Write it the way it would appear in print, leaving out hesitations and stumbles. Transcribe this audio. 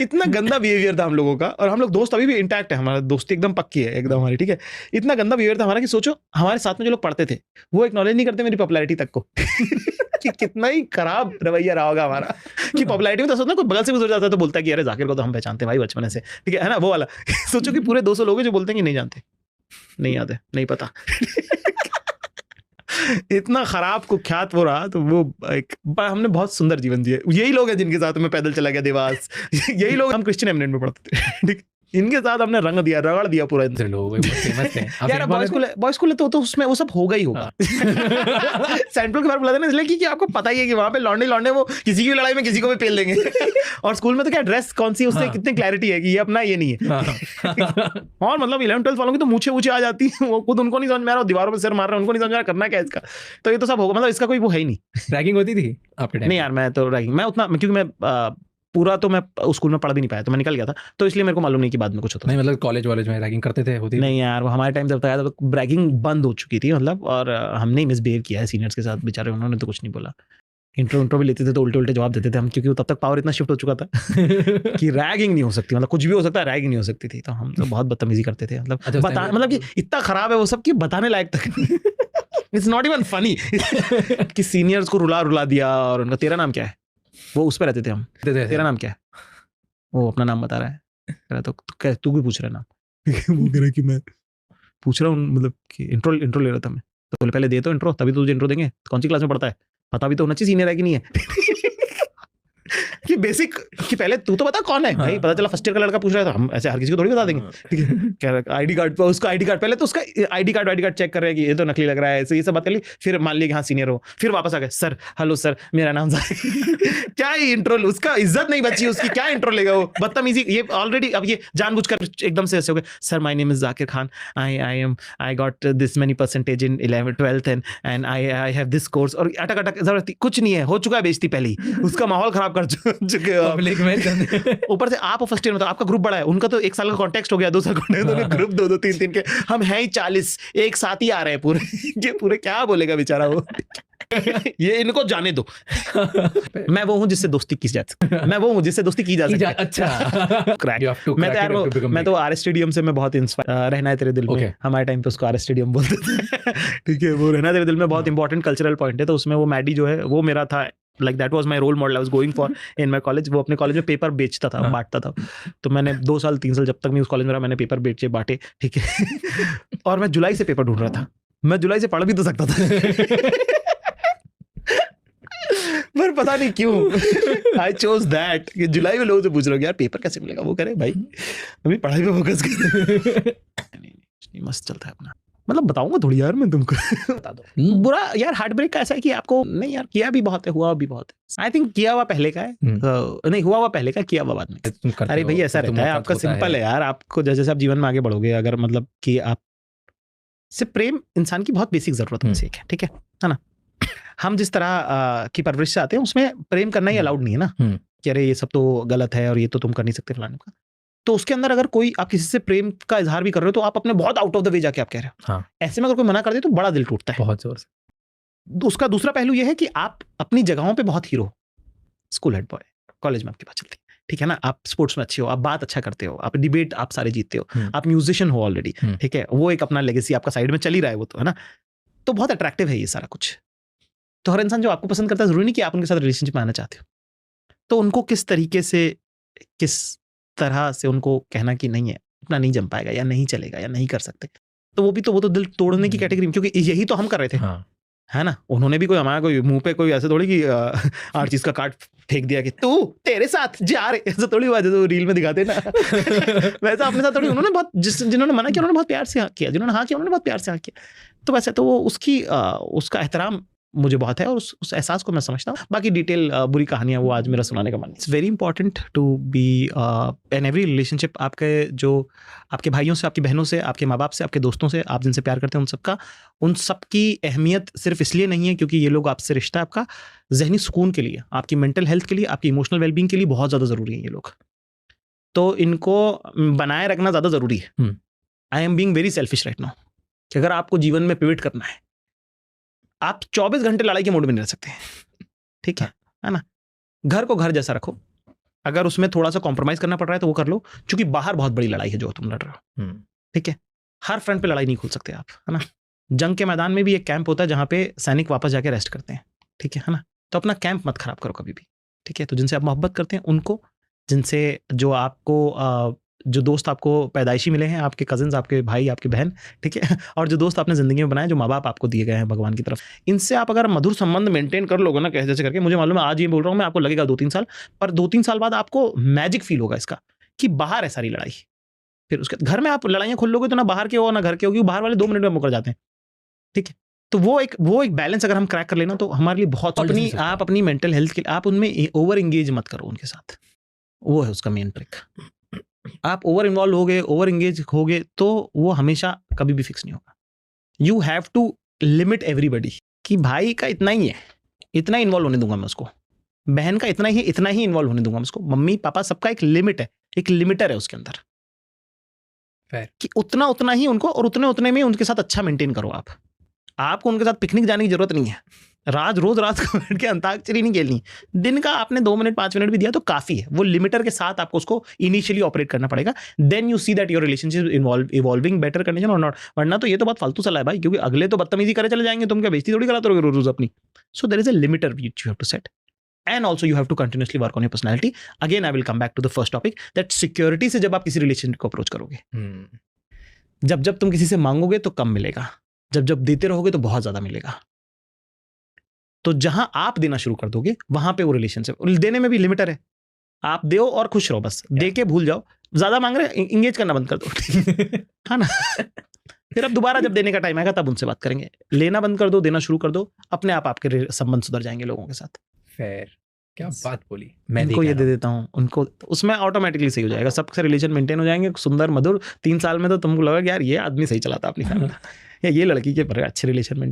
इतना गंदा बिहेवियर था हम लोगों का, और हम लोग दोस्त अभी भी इंटैक्ट है, हमारा दोस्ती एकदम पक्की है एकदम हमारी, ठीक है। इतना गंदा बिहेवियर था हमारा कि सोचो हमारे साथ में जो लोग पढ़ते थे वो एक्नॉलेज नहीं करते मेरी पॉपुलैरिटी तक को। कि कितना ही खराब रवैया रहा होगा हमारा कि पॉपुलैरिटी में तो सोचना कोई बगल से गुजर जाता है तो बोलता है कि अरे जाकिर को तो हम पहचानते हैं भाई बचपन से, ठीक है ना, वो वाला। सोचो कि पूरे 200 लोग हैं जो बोलते हैं कि नहीं जानते, नहीं याद है, नहीं पता। इतना खराब कुख्यात वो रहा, तो वो एक हमने बहुत सुंदर जीवन जिए। यही लोग हैं जिनके साथ मैं पैदल चला गया देवास। यही लोग, हम क्रिश्चियन एमिनेंट में पढ़ते थे, ठीक, इनके साथ हमने रंग दिया, रगड़ दिया पूरा। यार बॉयज स्कूल तो उसमें वो सब होगा ही होगा। सेंट्रल के बारे बुलाते ना इसलिए कि आपको पता ही है कि वहां पे लौंडे वो किसी की भी लड़ाई में किसी को भी पेल देंगे। और स्कूल में तो क्या ड्रेस कौन सी, उससे कितनी क्लैरिटी है कि ये अपना ये नहीं है। और मतलब 11-12 वालों की तो मूछे आ जाती है, वो खुद उनको नहीं समझ में आ रहा, दीवारों में सिर मार रहा है, उनको नहीं समझ में आ रहा करना क्या इसका। तो ये तो सब होगा, मतलब इसका कोई वो है ही नहीं। रैगिंग होती थी आपके टाइम? नहीं यार, मैं तो रैगिंग, मैं उतना, क्योंकि मैं पूरा तो मैं उस स्कूल में पढ़ भी नहीं पाया, तो मैं निकल गया था, तो इसलिए मेरे को मालूम नहीं कि बाद में कुछ होता। नहीं मतलब कॉलेज में रैगिंग करते थे? होती नहीं यार, वो हमारे टाइम जब तक आया था तो रैगिंग बंद हो चुकी थी, मतलब, और हमने ही मिसबिहेव किया है सीनियर्स के साथ, बेचारे उन्होंने तो कुछ नहीं बोला। इंट्रो भी लेते थे तो उल्टे जवाब देते थे हम, क्योंकि तब तक पावर इतना शिफ्ट हो चुका था कि रैगिंग नहीं हो सकती, मतलब कुछ भी हो सकता है, रैगिंग नहीं हो सकती थी। तो हम तो बहुत बदतमीजी करते थे, मतलब मतलब कि इतना खराब है वो सब कि बताने लायक तक। इट्स नॉट इवन फनी कि सीनियर्स को रुला दिया, और उनका तेरा नाम क्या है, वो उस पर रहते थे हम, तेरा नाम क्या है, वो अपना नाम बता रहा है, तो तू भी पूछ रहा है नाम। वो कह रहा है कि मैं पूछ रहा हूँ, मतलब कि इंट्रो ले रहा था मैं, तो बोले पहले दे तो इंट्रो, तभी तो तुझे इंट्रो देंगे, कौन सी क्लास में पढ़ता है, पता भी तो होना चाहिए सीनियर है कि नहीं है। कि बेसिक, कि पहले तू तो बता कौन है भाई, पता चला फर्स्ट ईयर का लड़का पूछ रहा है तो हम ऐसे हर किसी को थोड़ी बता देंगे, ठीक है। कह रहा आईडी कार्ड पर, उसका आईडी कार्ड, पहले तो उसका आईडी कार्ड चेक कर रहे हैं कि ये तो नकली लग रहा है, ऐसे ये सब बात कर ली, फिर मान लिया कि हाँ सीनियर हो, फिर वापस आ गए, सर हेलो सर मेरा नाम क्या इंट्रो, उसका इज्जत नहीं बची उसकी, क्या इंट्रो लेगा वो, बदतमीजी। ये ऑलरेडी अब ये जानबूझकर एकदम से ऐसे हो गए, sir my name is Zakir Khan, I got this many percentage in 11th 12th and I have this course, और अटक कुछ नहीं है, हो चुका है बेइज्जती पहले ही, उसका माहौल खराब कर चुके पब्लिक में। ऊपर से आप फर्स्ट ईयर में, तो आपका ग्रुप बड़ा है, उनका तो 1 साल का कॉन्टेक्स्ट हो गया, 2 साल का ग्रुप 2 3 के, हम हैं ही 40, एक साथ ही आ रहे हैं पूरे। ये पूरे क्या बोलेगा बेचारा वो। ये इनको जाने दो। मैं वो हूँ जिससे दोस्ती की जा सकती, मैं वो हूँ जिससे दोस्ती की जा सकती है। अच्छा मैं तो आर स्टेडियम से मैं बहुत इंस्पायर, रहना है तेरे दिल में, हमारे टाइम पे उसको आर स्टेडियम बोलते थे। ठीक है, वो रहना तेरे दिल में बहुत इंपॉर्टेंट कल्चरल पॉइंट है, तो उसमें वो मैडी जो है वो मेरा था, like that was my role model I was going for in my college. वो अपने कॉलेज में पेपर बेचता था, बांटता था, तो मैंने 2 साल 3 साल जब तक मैं उस कॉलेज में रहा, मैंने पेपर बेचे बांटे, ठीक है। और मैं जुलाई से पेपर ढूंढ रहा था, मैं जुलाई से पढ़ भी तो सकता था। पर पता नहीं क्यों आई चोज दैट कि जुलाई में लोगों से पूछ रहा हूँ यार पेपर कैसे मिलेगा, वो करे भाई अभी पढ़ाई पे फोकस कर। नहीं मस्त चलता है अपना, मतलब बताऊंगा थोड़ी यार मैं तुमको। बता दो बुरा यार, हार्ट ब्रेक का ऐसा है कि आपको नहीं यार, किया भी बहुत है, हुआ भी बहुत है। आई थिंक किया हुआ पहले का है, नहीं हुआ हुआ पहले का, किया हुआ बाद में। अरे भाई ऐसा रहता है आपका, सिंपल है यार, आपको जैसे जैसे आप जीवन में आगे बढ़ोगे, अगर मतलब कि आप से प्रेम इंसान की बहुत बेसिक जरूरत में से एक है, ठीक है ना। हम जिस तरह की परवरिश से आते हैं उसमें प्रेम करना ही अलाउड नहीं है ना, कि अरे ये सब तो गलत है और ये तो तुम कर नहीं सकते फलाने का। तो उसके अंदर अगर कोई आप किसी से प्रेम का इजहार भी कर रहे हो तो आप अपने बहुत आउट ऑफ द वे जाके आप कह रहे हो। हाँ। ऐसे में अगर कोई मना कर दे तो बड़ा दिल टूटता है बहुत जोर से। उसका दूसरा पहलू यह है कि आप अपनी जगहों पे बहुत hero, school head boy, college में आपकी बात चलती है, ठीक है ना, आप स्पोर्ट्स में अच्छे हो, आप बात अच्छा करते हो, आप डिबेट आप सारे जीतते हो, आप म्यूजिशियन हो ऑलरेडी, ठीक है, वो एक अपना लेगेसी आपका साइड में चल ही रहा है, वो तो है ना, तो बहुत अट्रैक्टिव है ये सारा कुछ। तो हर इंसान जो आपको पसंद करता है जरूरी नहीं कि आप उनके साथ रिलेशनशिप में आना चाहते हो, तो उनको किस तरीके से, किस तरह से उनको कहना कि नहीं है, अपना नहीं जम पाएगा या नहीं चलेगा या नहीं कर सकते, तो वो तो दिल तोड़ने की कैटेगरी में, क्योंकि यही तो हम कर रहे थे। हाँ। है ना, उन्होंने भी कोई हमारा कोई मुंह पे कोई ऐसे थोड़ी कि 8 चीज का कार्ड फेंक दिया कि तू तेरे साथ जा रहे, ऐसा थोड़ी बात है, तो रील में दिखाते ना। वैसा अपने साथ थोड़ी, उन्होंने बहुत जिन्होंने मना किया उन्होंने बहुत प्यार से हाँ किया, जिन्होंने हाँ किया उन्होंने बहुत प्यार से हाँ किया, तो वैसे तो वो उसकी उसका एहतराम मुझे बहुत है और उस एहसास को मैं समझता हूँ। बाकी डिटेल बुरी कहानियां वो आज मेरा सुनाने का मन है। It's very important to be in every relationship, आपके जो आपके भाइयों से, आपकी बहनों से, आपके माँ बाप से, आपके दोस्तों से, आप जिनसे प्यार करते हैं उन सबकी अहमियत सिर्फ इसलिए नहीं है क्योंकि ये लोग आपसे रिश्ता आपका जहनी सुकून के लिए, आपकी मेंटल हेल्थ के लिए, आपकी इमोशनल वेलबींग के लिए बहुत ज़्यादा ज़रूरी है ये लोग, तो इनको बनाए रखना ज़्यादा ज़रूरी है। I am being very selfish right now कि अगर आपको जीवन में पिवट करना है, आप 24 घंटे लड़ाई के मोड में नहीं रह सकते, ठीक है ना, घर को घर जैसा रखो, अगर उसमें थोड़ा सा कॉम्प्रोमाइज करना पड़ रहा है तो वो कर लो, क्योंकि बाहर बहुत बड़ी लड़ाई है जो तुम लड़ रहे हो। ठीक है, हर फ्रंट पे लड़ाई नहीं खोल सकते आप, है ना। जंग के मैदान में भी एक कैंप होता है जहाँ पे सैनिक वापस जाके रेस्ट करते हैं, ठीक है ना। तो अपना कैंप मत खराब करो कभी भी, ठीक है। तो जिनसे आप मोहब्बत करते हैं उनको, जिनसे जो आपको जो दोस्त आपको पैदाइशी मिले हैं, आपके कजिन्स, आपके भाई, आपके बहन, ठीक है, और जो दोस्त आपने ज़िंदगी में बनाए, जो माँ बाप आपको दिए गए हैं भगवान की तरफ, इनसे आप अगर मधुर संबंध मेंटेन कर लोगे ना कैसे जैसे करके, मुझे मालूम है आज ये बोल रहा हूँ मैं, आपको लगेगा 2-3 साल, पर 2-3 साल बाद आपको मैजिक फील होगा इसका कि बाहर है सारी लड़ाई। फिर उसके घर में आप लड़ाइयाँ खोल लोगे तो ना बाहर के हो ना घर के हो, क्योंकि बाहर वाले 2 मिनट में मुकर जाते हैं, ठीक है। तो वो एक बैलेंस अगर हम क्रैक कर लेना तो हमारे लिए बहुत अपनी आप अपनी मेंटल हेल्थ के लिए आप उनमें ओवर एंगेज मत करो उनके साथ, वो है उसका मेन ट्रिक। आप ओवर इन्वॉल्व होगे, ओवर एंगेज होगे तो वो हमेशा कभी भी फिक्स नहीं होगा। You have to limit everybody कि भाई का इतना ही है, इतना ही इन्वॉल्व होने दूंगा मैं उसको, बहन का इतना ही है, इतना ही इन्वॉल्व होने दूंगा मैं उसको, मम्मी पापा सबका एक लिमिट है, एक लिमिटर है उसके अंदर कि उतना ही उनको, और उतने में उनके साथ अच्छा मेंटेन करो। आपको उनके साथ पिकनिक जाने की जरूरत नहीं है, रोज रात को बैठ के अंताक्षरी नहीं खेलनी, दिन का आपने 2 मिनट 5 मिनट भी दिया तो काफी है। वो लिमिटर के साथ आपको उसको इनिशियली ऑपरेट करना पड़ेगा, then you see that your relationship evolving better condition और नॉट, वरना तो ये तो बहुत फालतू सलाह है भाई, क्योंकि अगले तो बदतमीजी करे चले जाएंगे, तुम क्या बेइज्जती थोड़ी कराते रहोगे रोज अपनी। So there is a limiter which you have to set, and also you have to continuously work on your personality. Again I will come back to the first topic, that security से जब आप किसी relationship को approach करोगे, जब तुम किसी से मांगोगे तो कम मिलेगा, जब देते रहोगे तो बहुत ज्यादा मिलेगा। तो जहां आप देना शुरू कर दोगे वहां पे वो रिलेशनशिप, देने में भी लिमिटर है, आप दो और खुश रहो, बस दे के भूल जाओ, ज्यादा मांग रहे इंगेज करना बंद कर दो है ना। फिर अब दोबारा जब देने का टाइम आएगा तब उनसे बात करेंगे, लेना बंद कर दो, देना शुरू कर दो, अपने आप आपके संबंध सुधर जाएंगे लोगों के साथ। फेयर, क्या बात बोली। मैं इनको ये दे देता हूँ, उनको उसमें ऑटोमेटिकली सही हो जाएगा, सबसे रिलेशन मेंटेन हो जाएंगे, सुंदर मधुर। 3 साल में तो तुमको लगा यार ये आदमी सही चलाता अपनी फैमिली, या ये लड़की के अच्छे रिलेशन में